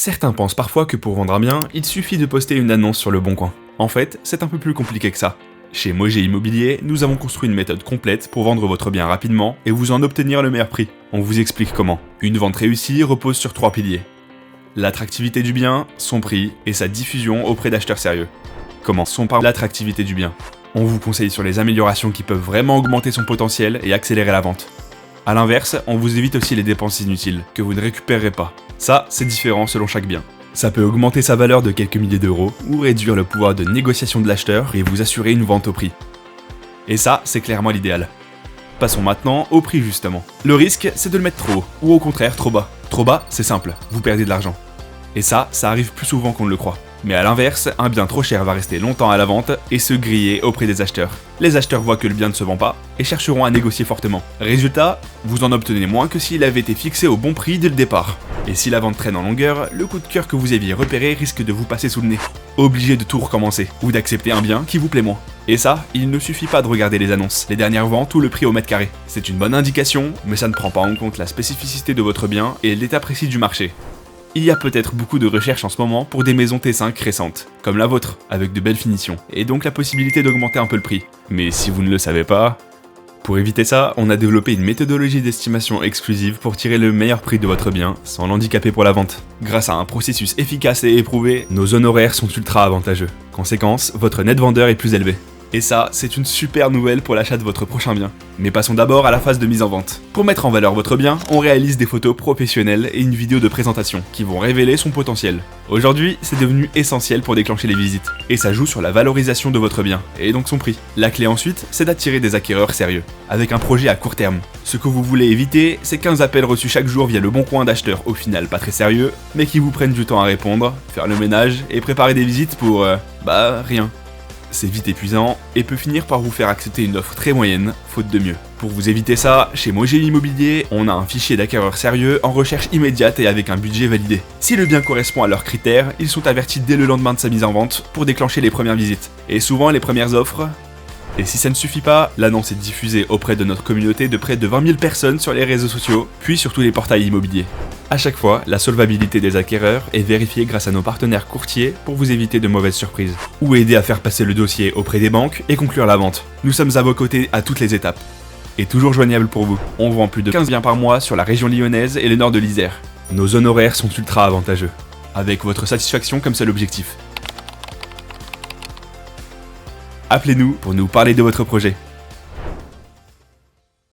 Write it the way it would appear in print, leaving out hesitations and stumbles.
Certains pensent parfois que pour vendre un bien, il suffit de poster une annonce sur Le Bon Coin. En fait, c'est un peu plus compliqué que ça. Chez Mojé Immobilier, nous avons construit une méthode complète pour vendre votre bien rapidement et vous en obtenir le meilleur prix. On vous explique comment. Une vente réussie repose sur 3 piliers. L'attractivité du bien, son prix et sa diffusion auprès d'acheteurs sérieux. Commençons par l'attractivité du bien. On vous conseille sur les améliorations qui peuvent vraiment augmenter son potentiel et accélérer la vente. A l'inverse, on vous évite aussi les dépenses inutiles, que vous ne récupérerez pas. Ça, c'est différent selon chaque bien. Ça peut augmenter sa valeur de quelques milliers d'euros, ou réduire le pouvoir de négociation de l'acheteur et vous assurer une vente au prix. Et ça, c'est clairement l'idéal. Passons maintenant au prix justement. Le risque, c'est de le mettre trop haut, ou au contraire trop bas. Trop bas, c'est simple, vous perdez de l'argent. Et ça arrive plus souvent qu'on ne le croit. Mais à l'inverse, un bien trop cher va rester longtemps à la vente et se griller auprès des acheteurs. Les acheteurs voient que le bien ne se vend pas et chercheront à négocier fortement. Résultat, vous en obtenez moins que s'il avait été fixé au bon prix dès le départ. Et si la vente traîne en longueur, le coup de cœur que vous aviez repéré risque de vous passer sous le nez. Obligé de tout recommencer, ou d'accepter un bien qui vous plaît moins. Et ça, il ne suffit pas de regarder les annonces, les dernières ventes ou le prix au mètre carré. C'est une bonne indication, mais ça ne prend pas en compte la spécificité de votre bien et l'état précis du marché. Il y a peut-être beaucoup de recherches en ce moment pour des maisons T5 récentes, comme la vôtre, avec de belles finitions, et donc la possibilité d'augmenter un peu le prix. Mais si vous ne le savez pas... Pour éviter ça, on a développé une méthodologie d'estimation exclusive pour tirer le meilleur prix de votre bien, sans l'handicaper pour la vente. Grâce à un processus efficace et éprouvé, nos honoraires sont ultra avantageux. Conséquence, votre net vendeur est plus élevé. Et ça, c'est une super nouvelle pour l'achat de votre prochain bien. Mais passons d'abord à la phase de mise en vente. Pour mettre en valeur votre bien, on réalise des photos professionnelles et une vidéo de présentation qui vont révéler son potentiel. Aujourd'hui, c'est devenu essentiel pour déclencher les visites. Et ça joue sur la valorisation de votre bien, et donc son prix. La clé ensuite, c'est d'attirer des acquéreurs sérieux, avec un projet à court terme. Ce que vous voulez éviter, c'est 15 appels reçus chaque jour via Le Bon Coin d'acheteurs au final pas très sérieux, mais qui vous prennent du temps à répondre, faire le ménage et préparer des visites pour... rien. C'est vite épuisant et peut finir par vous faire accepter une offre très moyenne, faute de mieux. Pour vous éviter ça, chez Mojé Immobilier, on a un fichier d'acquéreurs sérieux en recherche immédiate et avec un budget validé. Si le bien correspond à leurs critères, ils sont avertis dès le lendemain de sa mise en vente pour déclencher les premières visites. Et souvent les premières offres... Et si ça ne suffit pas, l'annonce est diffusée auprès de notre communauté de près de 20 000 personnes sur les réseaux sociaux, puis sur tous les portails immobiliers. À chaque fois, la solvabilité des acquéreurs est vérifiée grâce à nos partenaires courtiers pour vous éviter de mauvaises surprises. Ou aider à faire passer le dossier auprès des banques et conclure la vente. Nous sommes à vos côtés à toutes les étapes. Et toujours joignable pour vous. On vend plus de 15 biens par mois sur la région lyonnaise et le nord de l'Isère. Nos honoraires sont ultra avantageux. Avec votre satisfaction comme seul objectif. Appelez-nous pour nous parler de votre projet.